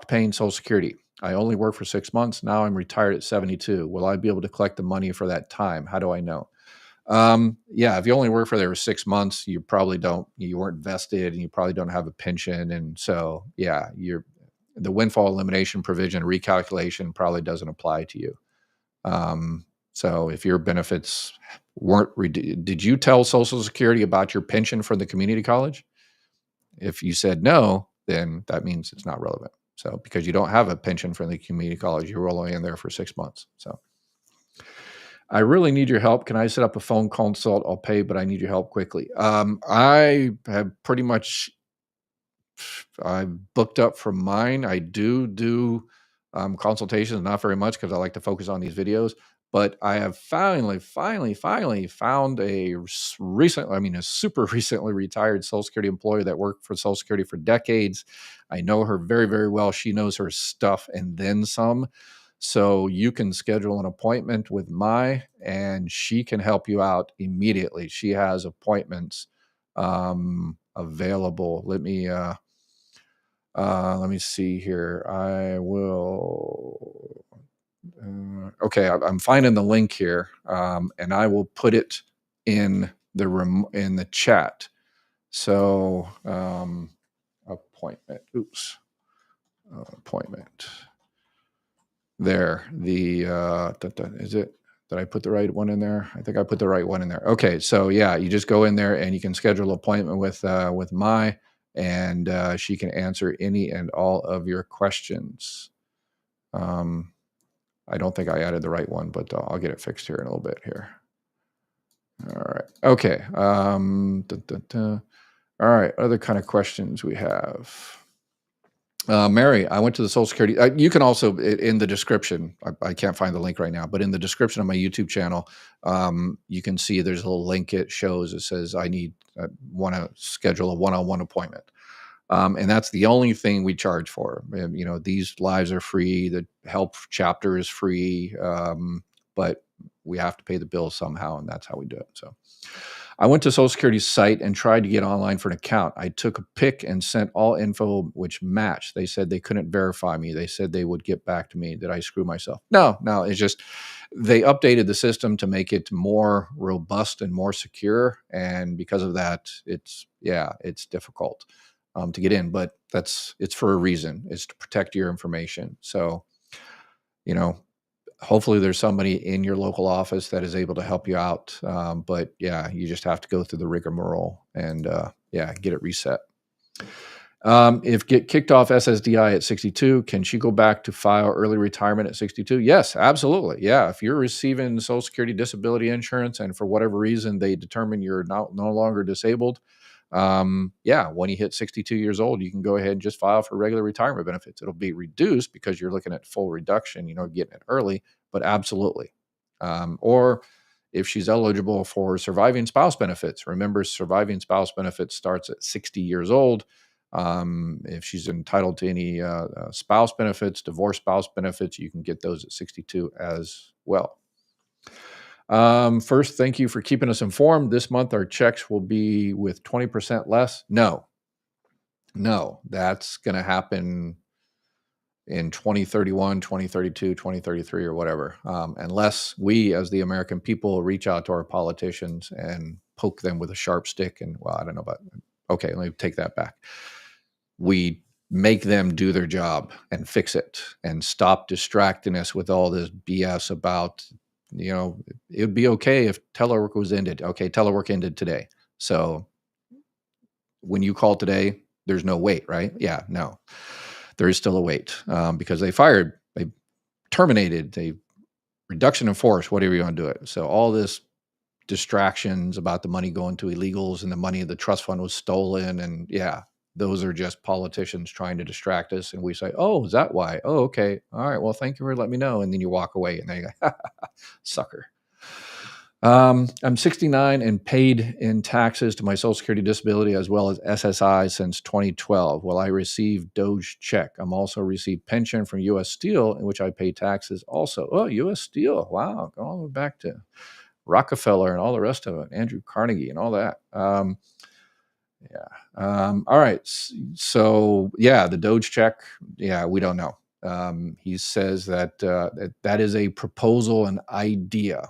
paying Social Security. I only worked for 6 months. Now I'm retired at 72. Will I be able to collect the money for that time? How do I know? If you only work for there 6 months, you weren't vested and you probably don't have a pension. And so, the windfall elimination provision recalculation probably doesn't apply to you. So if your benefits did you tell Social Security about your pension from the community college? If you said no, then that means it's not relevant. So because you don't have a pension from the community college, you're only in there for 6 months. So I really need your help. Can I set up a phone consult? I'll pay, but I need your help quickly. I have I've booked up for mine. I do Consultations, not very much because I like to focus on these videos. But I have finally found a super recently retired Social Security employee that worked for Social Security for decades. I know her very, very well. She knows her stuff and then some. So you can schedule an appointment with and she can help you out immediately. She has appointments available. Let me see here. I will. Okay, I'm finding the link here, and I will put it in in the chat. So, appointment. Oops, appointment. There. Is it? Did I put the right one in there? I think I put the right one in there. Okay, so yeah, you just go in there and you can schedule an appointment with and she can answer any and all of your questions. I don't think I added the right one, but I'll get it fixed here in a little bit here. All right. Okay. All right. Other kind of questions we have. Mary, I went to the Social Security. You can also, in the description, I can't find the link right now, but in the description of my YouTube channel, you can see there's a little link it shows. It says, I want to schedule a one-on-one appointment. And that's the only thing we charge for. These lives are free. The help chapter is free, but we have to pay the bill somehow, and that's how we do it. So I went to Social Security's site and tried to get online for an account. I took a pic and sent all info which matched. They said they couldn't verify me. They said they would get back to me. Did I screw myself? No, it's just they updated the system to make it more robust and more secure. And because of that, it's difficult to get in, but it's for a reason. It's to protect your information. So, hopefully there's somebody in your local office that is able to help you out. But yeah, you just have to go through the rigmarole and get it reset. If get kicked off SSDI at 62, can she go back to file early retirement at 62? Yes, absolutely. Yeah. If you're receiving Social Security disability insurance and for whatever reason they determine you're no longer disabled, when you hit 62 years old, you can go ahead and just file for regular retirement benefits. It'll be reduced because you're looking at full reduction, getting it early, but absolutely. Or if she's eligible for surviving spouse benefits, remember surviving spouse benefits starts at 60 years old. If she's entitled to any spouse benefits, divorce spouse benefits, you can get those at 62 as well. First, thank you for keeping us informed. This month, our checks will be with 20% less. No, that's going to happen in 2031, 2032, 2033, or whatever, unless we, as the American people, reach out to our politicians and poke them with a sharp stick. And, well, I don't know about, okay, let me take that back. We make them do their job and fix it and stop distracting us with all this BS about, it would be okay if telework was ended. Okay, telework ended today. So when you call today, there's no wait, right? Yeah, no. There is still a wait because they terminated, reduction in force, whatever you want to do it. So all this distractions about the money going to illegals and the money of the trust fund was stolen. And those are just politicians trying to distract us. And we say, oh, is that why? Oh, okay. All right. Well, thank you for letting me know. And then you walk away and they go, sucker. I'm 69 and paid in taxes to my Social Security disability as well as SSI since 2012. Will I receive DOGE check? I'm also received pension from U.S. Steel, in which I pay taxes also. Oh, U.S. Steel. Wow. Going all the way back to Rockefeller and all the rest of it, Andrew Carnegie and all that. All right. So the DOGE check. Yeah, we don't know. He says that that is a proposal, an idea.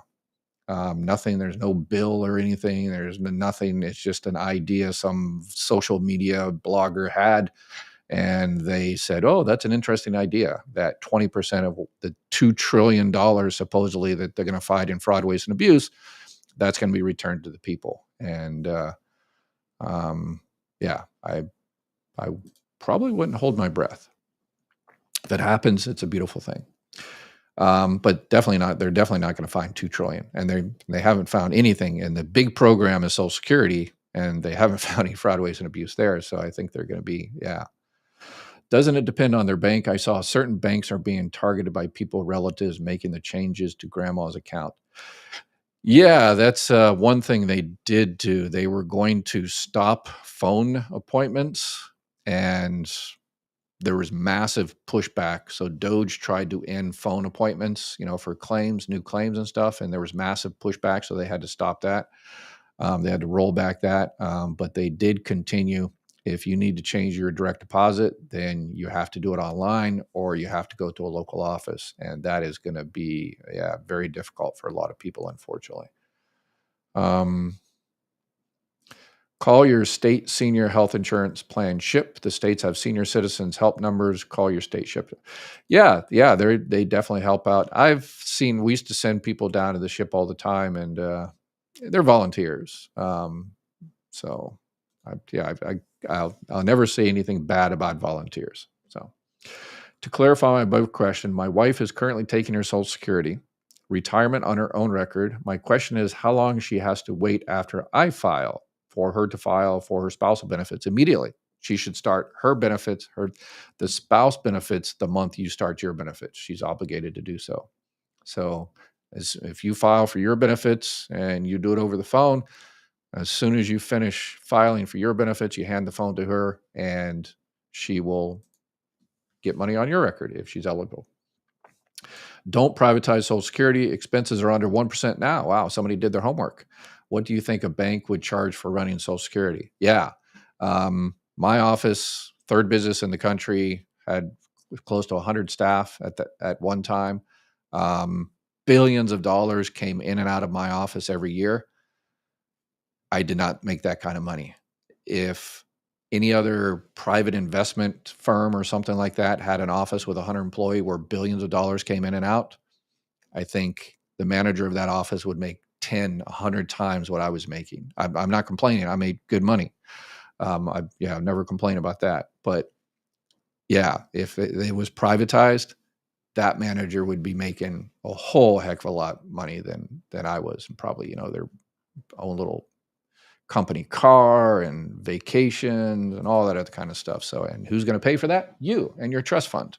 Nothing, there's no bill or anything. There's nothing. It's just an idea some social media blogger had. And they said, oh, that's an interesting idea that 20% of the $2 trillion supposedly that they're going to fight in fraud, waste, and abuse, that's going to be returned to the people. And I probably wouldn't hold my breath. If it happens, it's a beautiful thing. But definitely not. They're definitely not going to find $2 trillion, and they haven't found anything in the big program of Social Security, and they haven't found any fraud, waste, and abuse there. So I think they're going to be, Doesn't it depend on their bank? I saw certain banks are being targeted by people, relatives making the changes to grandma's account. Yeah, that's one thing they did do. They were going to stop phone appointments, and there was massive pushback. So DOGE tried to end phone appointments, for claims, new claims and stuff, and there was massive pushback. So they had to stop that. They had to roll back that, but they did continue. If you need to change your direct deposit, then you have to do it online or you have to go to a local office. And that is going to be, yeah, very difficult for a lot of people, unfortunately. Um, Call your state senior health insurance plan SHIP. The states have senior citizens help numbers. Call your state SHIP. Yeah, they definitely help out. We used to send people down to the SHIP all the time, and they're volunteers. So, I'll never say anything bad about volunteers. So, to clarify my above question, my wife is currently taking her Social Security retirement on her own record. My question is how long she has to wait after I file for her to file for her spousal benefits immediately. She should start her benefits, the spouse benefits, the month you start your benefits. She's obligated to do so. So, if you file for your benefits and you do it over the phone, as soon as you finish filing for your benefits, you hand the phone to her and she will get money on your record if she's eligible. Don't privatize Social Security. Expenses are under 1% now. Wow, somebody did their homework. What do you think a bank would charge for running Social Security? Yeah. My office, third business in the country, had close to 100 staff at one time. Billions of dollars came in and out of my office every year. I did not make that kind of money. If any other private investment firm or something like that had an office with 100 employees where billions of dollars came in and out, I think the manager of that office would make 10, 100 times what I was making. I'm not complaining. I made good money. I've never complained about that. But yeah, if it was privatized, that manager would be making a whole heck of a lot of money than I was, and probably their own little company car and vacations and all that other kind of stuff. So, and who's going to pay for that? You and your trust fund.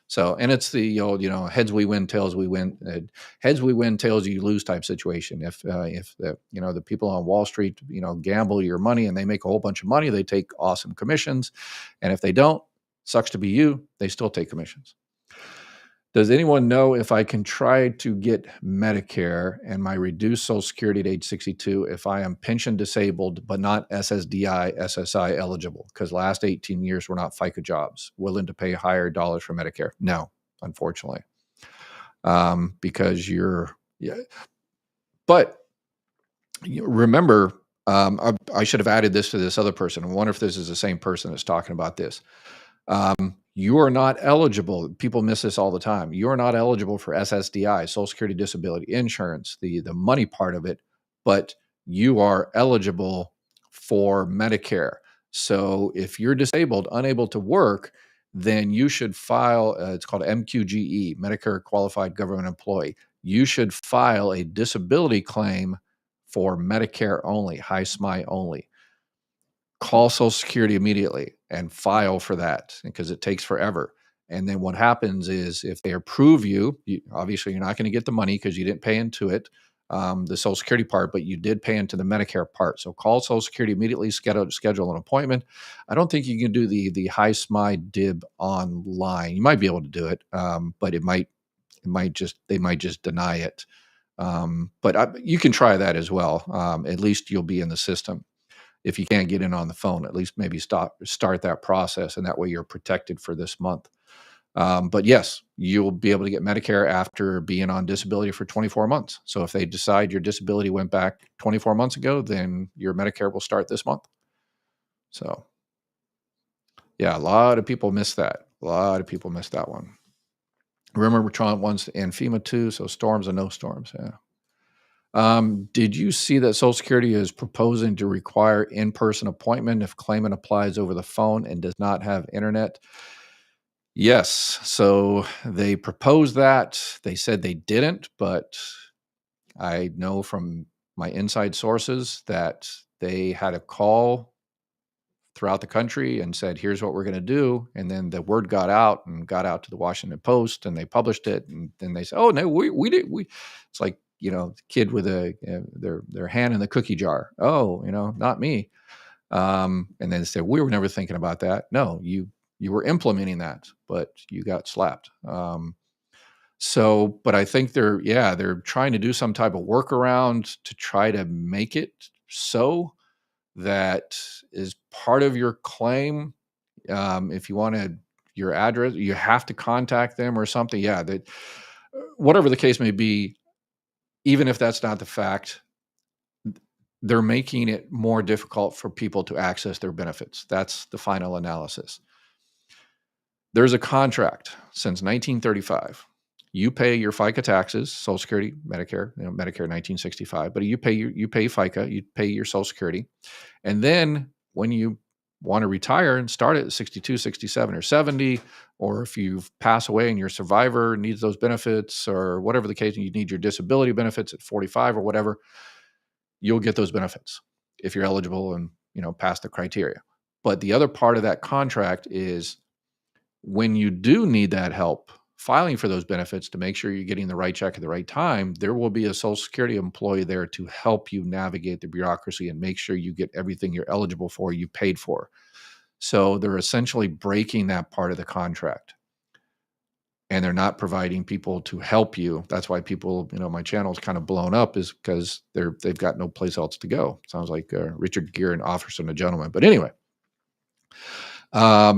So, and it's the old, heads we win, tails we win, heads we win, tails you lose type situation. If the people on Wall Street, gamble your money and they make a whole bunch of money, they take awesome commissions. And if they don't, sucks to be you, they still take commissions. Does anyone know if I can try to get Medicare and my reduced Social Security at age 62 if I am pension disabled but not SSDI, SSI eligible? Because last 18 years were not FICA jobs. Willing to pay higher dollars for Medicare? No, unfortunately. Because but remember, I should have added this to this other person. I wonder if this is the same person that's talking about this. You are not eligible. People miss this all the time. You are not eligible for SSDI, Social Security Disability Insurance, the money part of it, but you are eligible for Medicare. So if you're disabled, unable to work, then you should file, it's called MQGE, Medicare Qualified Government Employee. You should file a disability claim for Medicare only, high SMI only. Call Social Security immediately and file for that because it takes forever. And then what happens is if they approve obviously you're not going to get the money because you didn't pay into it, the Social Security part, but you did pay into the Medicare part. So call Social Security immediately, schedule an appointment. I don't think you can do the high SMI DIB online. You might be able to do it, but they might just deny it. But you can try that as well. At least you'll be in the system. If you can't get in on the phone, at least maybe start that process, and that way you're protected for this month. But yes, you'll be able to get Medicare after being on disability for 24 months. So if they decide your disability went back 24 months ago, then your Medicare will start this month. So yeah, a lot of people miss that. A lot of people miss that one. Remember, we're trying once and FEMA too, so storms and no storms. Yeah. Did you see that Social Security is proposing to require in-person appointment if claimant applies over the phone and does not have internet? Yes. So they proposed that. They said they didn't, but I know from my inside sources that they had a call throughout the country and said, here's what we're going to do. And then the word got out to the Washington Post, and they published it. And then they said, oh, no, we did. It's like, the kid with their hand in the cookie jar. Oh, not me. And then they said, we were never thinking about that. No, you were implementing that, but you got slapped. But I think they're trying to do some type of workaround to try to make it so that is part of your claim. If you wanted your address, you have to contact them or something. Yeah, that whatever the case may be, even if that's not the fact, they're making it more difficult for people to access their benefits. That's the final analysis. There's a contract since 1935. You pay your FICA taxes, Social Security, Medicare, Medicare 1965, but you pay FICA, you pay your Social Security. And then when you want to retire and start at 62, 67, or 70, or if you pass away and your survivor needs those benefits, or whatever the case, you need your disability benefits at 45 or whatever, you'll get those benefits if you're eligible and pass the criteria. But the other part of that contract is when you do need that help filing for those benefits to make sure you're getting the right check at the right time, there will be a Social Security employee there to help you navigate the bureaucracy and make sure you get everything you're eligible for, you paid for. So they're essentially breaking that part of the contract. And they're not providing people to help you. That's why people, my channel's kind of blown up, is because they've got no place else to go. Sounds like Richard Gere in Officer and a Gentleman. But anyway, I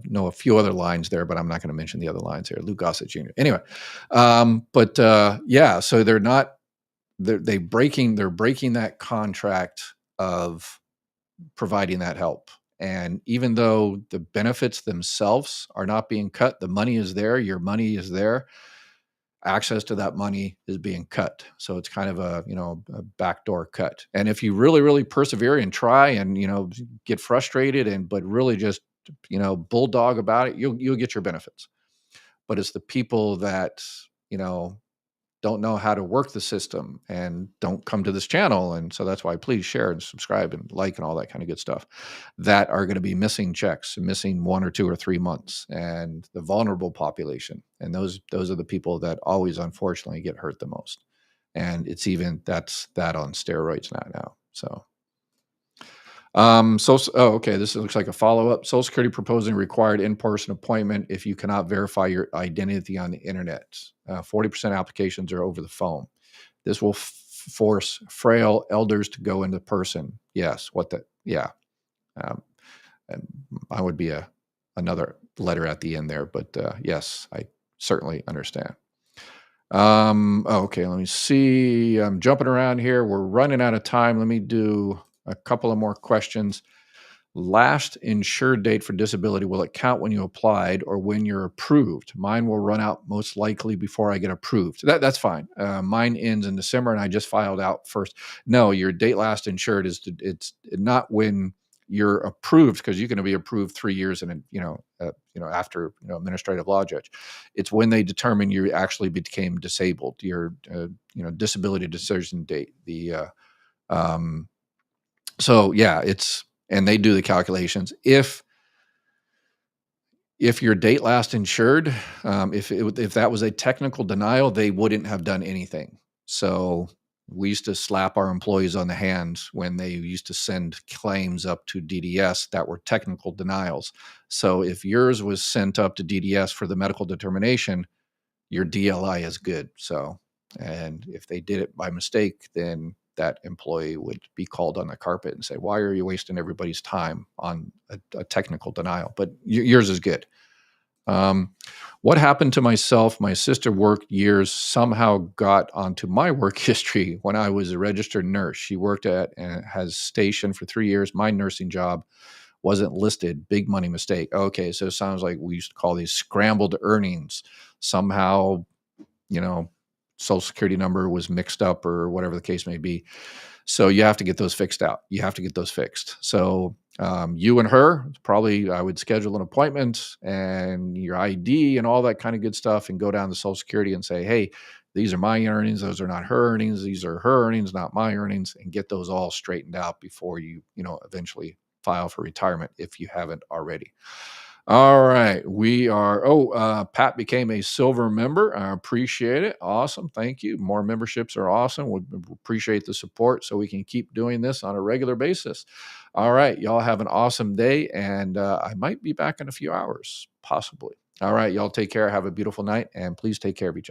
know a few other lines there, but I'm not going to mention the other lines here. Lou Gossett Jr. Anyway, so they're breaking that contract of providing that help. And even though the benefits themselves are not being cut, the money is there, your money is there, access to that money is being cut. So it's kind of a backdoor cut. And if you really, really persevere and try and, get frustrated but really just, bulldog about it, you'll get your benefits. But it's the people that, don't know how to work the system and don't come to this channel. And so that's why please share and subscribe and like and all that kind of good stuff, that are going to be missing checks, missing 1 or 2 or 3 months, and the vulnerable population. And those are the people that always, unfortunately, get hurt the most. And it's that's on steroids now. So, okay, this looks like a follow-up. Social Security proposing required in-person appointment if you cannot verify your identity on the internet. 40% applications are over the phone. This will force frail elders to go into person. Yes, I would be another letter at the end there, but yes, I certainly understand. Okay, let me see. I'm jumping around here. We're running out of time. Let me do a couple of more questions. Last insured date for disability, will it count when you applied or when you're approved? Mine will run out most likely before I get approved. That's fine. Mine ends in December and I just filed out first. No, your date last insured it's not when you're approved, because you can be approved 3 years and after administrative law judge. It's when they determine you actually became disabled. Your disability decision date. And they do the calculations. If your date last insured, if that was a technical denial, they wouldn't have done anything. So we used to slap our employees on the hands when they used to send claims up to DDS that were technical denials. So if yours was sent up to DDS for the medical determination, your DLI is good. So, and if they did it by mistake, then that employee would be called on the carpet and say, why are you wasting everybody's time on a technical denial? But yours is good. What happened to myself? My sister worked years, somehow got onto my work history when I was a registered nurse. She worked at and has stationed for 3 years. My nursing job wasn't listed. Big money mistake. Okay, so it sounds like we used to call these scrambled earnings. Somehow, Social Security number was mixed up or whatever the case may be. So you have to get those fixed out. You have to get those fixed. So you and her, probably I would schedule an appointment and your ID and all that kind of good stuff and go down to Social Security and say, hey, these are my earnings, those are not her earnings, these are her earnings, not my earnings, and get those all straightened out before you, eventually file for retirement if you haven't already. All right, Pat became a silver member. I appreciate it. Awesome, thank you. More memberships are awesome. We appreciate the support so we can keep doing this on a regular basis. All right, y'all have an awesome day, and I might be back in a few hours, possibly. All right, y'all take care. Have a beautiful night, and please take care of each other.